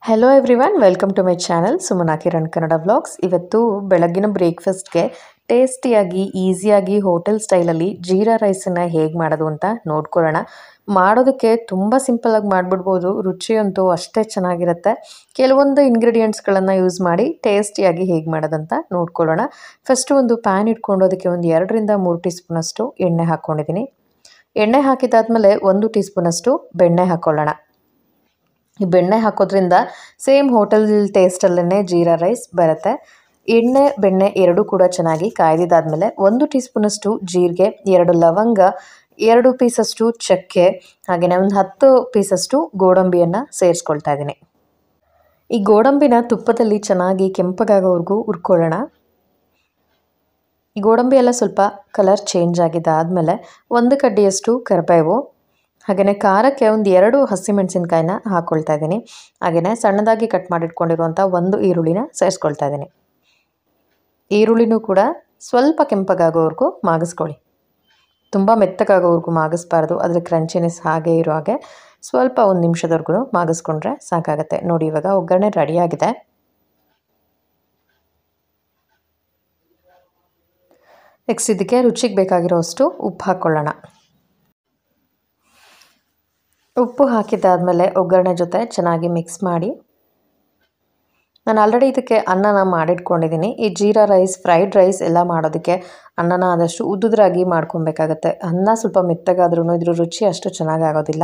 Hello everyone, welcome to my channel Sumana Kiran Kannada vlogs. ಇವತ್ತು ಬೆಳಗ್ಗಿನ ಬ್ರೇಕ್ಫಾಸ್ಟ್ಗೆ ಟೇಸ್ಟಿಯಾಗಿ ಈಸಿಯಾಗಿ ಹೋಟೆಲ್ ಸ್ಟೈಲಲ್ಲಿ ಜೀರಾ ರೈಸನ್ನು ಹೇಗೆ ಮಾಡೋದು ಅಂತ ನೋಡ್ಕೊಳ್ಳೋಣ. ಮಾಡೋದಕ್ಕೆ ತುಂಬ ಸಿಂಪಲ್ಲಾಗಿ ಮಾಡಿಬಿಡ್ಬೋದು, ರುಚಿಯಂತೂ ಅಷ್ಟೇ ಚೆನ್ನಾಗಿರುತ್ತೆ. ಕೆಲವೊಂದು ಇಂಗ್ರೀಡಿಯೆಂಟ್ಸ್ಗಳನ್ನು ಯೂಸ್ ಮಾಡಿ ಟೇಸ್ಟಿಯಾಗಿ ಹೇಗೆ ಮಾಡೋದಂತ ನೋಡ್ಕೊಳ್ಳೋಣ. ಫಸ್ಟು ಒಂದು ಪ್ಯಾನ್ ಇಟ್ಕೊಂಡು ಅದಕ್ಕೆ ಒಂದು 2ರಿಂದ 3 ಟೀ ಸ್ಪೂನಷ್ಟು ಎಣ್ಣೆ ಹಾಕ್ಕೊಂಡಿದ್ದೀನಿ. ಎಣ್ಣೆ ಹಾಕಿದಾದ್ಮೇಲೆ 1 ಟೀ ಸ್ಪೂನಷ್ಟು ಬೆಣ್ಣೆ ಹಾಕ್ಕೊಳ್ಳೋಣ. ಈ ಬೆಣ್ಣೆ ಹಾಕೋದ್ರಿಂದ ಸೇಮ್ ಹೋಟೆಲ್ ಟೇಸ್ಟಲ್ಲೇ ಜೀರಾ ರೈಸ್ ಬರುತ್ತೆ. ಎಣ್ಣೆ ಬೆಣ್ಣೆ ಎರಡೂ ಕೂಡ ಚೆನ್ನಾಗಿ ಕಾಯ್ದಿದ್ದಾದಮೇಲೆ 1 ಟೀ ಸ್ಪೂನಷ್ಟು ಜೀರಿಗೆ, 2 ಲವಂಗ, 2 ಪೀಸಷ್ಟು ಚಕ್ಕೆ, ಹಾಗೆಯೇ ಒಂದು 10 ಪೀಸಷ್ಟು ಗೋಡಂಬಿಯನ್ನು ಸೇರಿಸ್ಕೊಳ್ತಾ ಇದ್ದೀನಿ. ಈ ಗೋಡಂಬಿನ ತುಪ್ಪದಲ್ಲಿ ಚೆನ್ನಾಗಿ ಕೆಂಪಗಾಗೋವರೆಗೂ ಹುರ್ಕೊಳ್ಳೋಣ. ಈ ಗೋಡಂಬಿ ಎಲ್ಲ ಸ್ವಲ್ಪ ಕಲರ್ ಚೇಂಜ್ ಆಗಿದ್ದಾದಮೇಲೆ 1 ಕಡ್ಡಿಯಷ್ಟು ಕರಿಬೇವು, ಹಾಗೆಯೇ ಖಾರಕ್ಕೆ ಒಂದು 2 ಹಸಿಮೆಣಸಿನ್ಕಾಯಿನ ಹಾಕ್ಕೊಳ್ತಾ ಇದ್ದೀನಿ. ಹಾಗೆಯೇ ಸಣ್ಣದಾಗಿ ಕಟ್ ಮಾಡಿಟ್ಕೊಂಡಿರುವಂಥ 1 ಈರುಳ್ಳಿನ ಸೇರಿಸ್ಕೊಳ್ತಾ ಇದ್ದೀನಿ. ಈರುಳ್ಳಿನೂ ಕೂಡ ಸ್ವಲ್ಪ ಕೆಂಪಗಾಗೋವರೆಗೂ ಮಾಗಿಸ್ಕೊಳ್ಳಿ. ತುಂಬ ಮೆತ್ತಗಾಗೋವರೆಗೂ ಮಾಗಿಸ್ಬಾರ್ದು, ಅದರ ಕ್ರಂಚಿನೆಸ್ ಹಾಗೆ ಇರೋ ಹಾಗೆ ಸ್ವಲ್ಪ 1 ನಿಮಿಷದವರೆಗೂ ಮಾಗಿಸ್ಕೊಂಡ್ರೆ ಸಾಕಾಗುತ್ತೆ. ನೋಡಿ, ಇವಾಗ ಒಗ್ಗರಣೆ ರೆಡಿಯಾಗಿದೆ. ನೆಕ್ಸ್ಟ್ ಇದಕ್ಕೆ ರುಚಿಗೆ ಬೇಕಾಗಿರೋಷ್ಟು ಉಪ್ಪು ಹಾಕ್ಕೊಳ್ಳೋಣ. ಉಪ್ಪು ಹಾಕಿದ್ದಾದಮೇಲೆ ಒಗ್ಗರಣೆ ಜೊತೆ ಚೆನ್ನಾಗಿ ಮಿಕ್ಸ್ ಮಾಡಿ. ನಾನು ಆಲ್ರೆಡಿ ಇದಕ್ಕೆ ಅನ್ನನ ಮಾಡಿಟ್ಕೊಂಡಿದ್ದೀನಿ. ಈ ಜೀರಾ ರೈಸ್, ಫ್ರೈಡ್ ರೈಸ್ ಎಲ್ಲ ಮಾಡೋದಕ್ಕೆ ಅನ್ನನ ಆದಷ್ಟು ಉದ್ದುದ್ರಾಗಿ ಮಾಡ್ಕೊಬೇಕಾಗತ್ತೆ. ಅನ್ನ ಸ್ವಲ್ಪ ಮೆತ್ತಗಾದ್ರೂ ಇದ್ರ ರುಚಿ ಅಷ್ಟು ಚೆನ್ನಾಗಿ ಆಗೋದಿಲ್ಲ.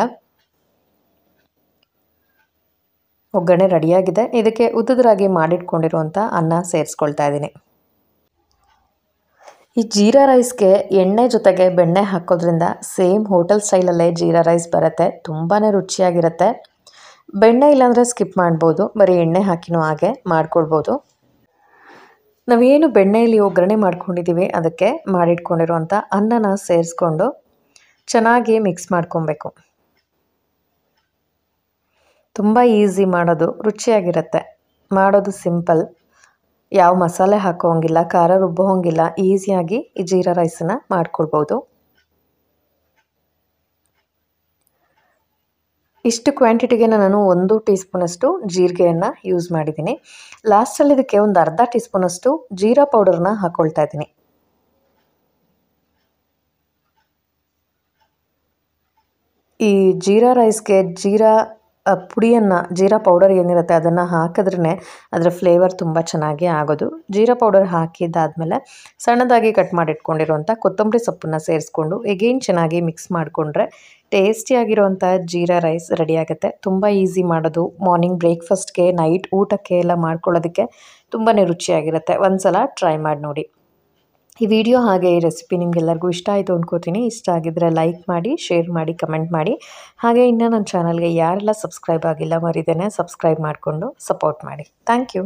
ಒಗ್ಗರಣೆ ರೆಡಿಯಾಗಿದೆ. ಇದಕ್ಕೆ ಉದ್ದುದ್ರಾಗಿ ಮಾಡಿಟ್ಕೊಂಡಿರುವಂಥ ಅನ್ನ ಸೇರಿಸ್ಕೊಳ್ತಾ ಇದ್ದೀನಿ. ಈ ಜೀರಾ ರೈಸ್ಗೆ ಎಣ್ಣೆ ಜೊತೆಗೆ ಬೆಣ್ಣೆ ಹಾಕೋದ್ರಿಂದ ಸೇಮ್ ಹೋಟೆಲ್ ಸ್ಟೈಲಲ್ಲೇ ಜೀರಾ ರೈಸ್ ಬರುತ್ತೆ. ತುಂಬಾ ರುಚಿಯಾಗಿರುತ್ತೆ. ಬೆಣ್ಣೆ ಇಲ್ಲಾಂದರೆ ಸ್ಕಿಪ್ ಮಾಡ್ಬೋದು, ಬರೀ ಎಣ್ಣೆ ಹಾಕಿನೂ ಹಾಗೆ ಮಾಡ್ಕೊಳ್ಬೋದು. ನಾವೇನು ಬೆಣ್ಣೆಯಲ್ಲಿ ಒಗ್ಗರಣೆ ಮಾಡ್ಕೊಂಡಿದ್ದೀವಿ ಅದಕ್ಕೆ ಮಾಡಿಟ್ಕೊಂಡಿರುವಂಥ ಅನ್ನನ ಸೇರಿಸ್ಕೊಂಡು ಚೆನ್ನಾಗಿ ಮಿಕ್ಸ್ ಮಾಡ್ಕೊಬೇಕು. ತುಂಬ ಈಸಿ ಮಾಡೋದು, ರುಚಿಯಾಗಿರುತ್ತೆ. ಮಾಡೋದು ಸಿಂಪಲ್, ಯಾವ ಮಸಾಲೆ ಹಾಕೋಂಗಿಲ್ಲ, ಖಾರ ರುಬ್ಬೋಂಗಿಲ್ಲ, ಈಸಿಯಾಗಿ ಈ ಜೀರಾ ರೈಸನ್ನು ಮಾಡ್ಕೊಳ್ಬೋದು. ಇಷ್ಟು ಕ್ವಾಂಟಿಟಿಗೆ ನಾನು 1 ಟೀ ಸ್ಪೂನಷ್ಟು ಜೀರಿಗೆಯನ್ನು ಯೂಸ್ ಮಾಡಿದ್ದೀನಿ. ಲಾಸ್ಟಲ್ಲಿ ಇದಕ್ಕೆ ಒಂದು ಅರ್ಧ ಟೀ ಸ್ಪೂನಷ್ಟು ಜೀರಾ ಪೌಡರ್ನ ಹಾಕ್ಕೊಳ್ತಾ ಇದ್ದೀನಿ. ಈ ಜೀರಾ ರೈಸ್ಗೆ ಜೀರಾ ಪುಡಿಯನ್ನು, ಜೀರಾ ಪೌಡರ್ ಏನಿರುತ್ತೆ ಅದನ್ನು ಹಾಕಿದ್ರೇ ಅದರ ಫ್ಲೇವರ್ ತುಂಬ ಚೆನ್ನಾಗಿ ಆಗೋದು. ಜೀರಾ ಪೌಡರ್ ಹಾಕಿದ್ದಾದಮೇಲೆ ಸಣ್ಣದಾಗಿ ಕಟ್ ಮಾಡಿಟ್ಕೊಂಡಿರುವಂಥ ಕೊತ್ತಂಬರಿ ಸೊಪ್ಪನ್ನು ಸೇರಿಸ್ಕೊಂಡು ಎಗೇನ್ ಚೆನ್ನಾಗಿ ಮಿಕ್ಸ್ ಮಾಡಿಕೊಂಡ್ರೆ ಟೇಸ್ಟಿಯಾಗಿರುವಂಥ ಜೀರಾ ರೈಸ್ ರೆಡಿಯಾಗುತ್ತೆ. ತುಂಬ ಈಸಿ ಮಾಡೋದು. ಮಾರ್ನಿಂಗ್ ಬ್ರೇಕ್ಫಾಸ್ಟ್ಗೆ, ನೈಟ್ ಊಟಕ್ಕೆ ಎಲ್ಲ ಮಾಡ್ಕೊಳ್ಳೋದಕ್ಕೆ ತುಂಬಾ ರುಚಿಯಾಗಿರುತ್ತೆ. ಒಂದು ಸಲ ಟ್ರೈ ಮಾಡಿ ನೋಡಿ. ಈ ವಿಡಿಯೋ ಹಾಗೆ ಈ ರೆಸಿಪಿ ನಿಮಗೆಲ್ಲರಿಗೂ ಇಷ್ಟ ಆಯಿತು ಅಂದ್ಕೋತೀನಿ. ಇಷ್ಟ ಆಗಿದ್ದರೆ ಲೈಕ್ ಮಾಡಿ, ಶೇರ್ ಮಾಡಿ, ಕಮೆಂಟ್ ಮಾಡಿ. ಹಾಗೆ ಇನ್ನು ನನ್ನ ಚಾನಲ್ಗೆ ಯಾರೆಲ್ಲ ಸಬ್ಸ್ಕ್ರೈಬ್ ಆಗಿಲ್ಲ ಮರಿದೇನೆ ಸಬ್ಸ್ಕ್ರೈಬ್ ಮಾಡಿಕೊಂಡು ಸಪೋರ್ಟ್ ಮಾಡಿ. Thank you.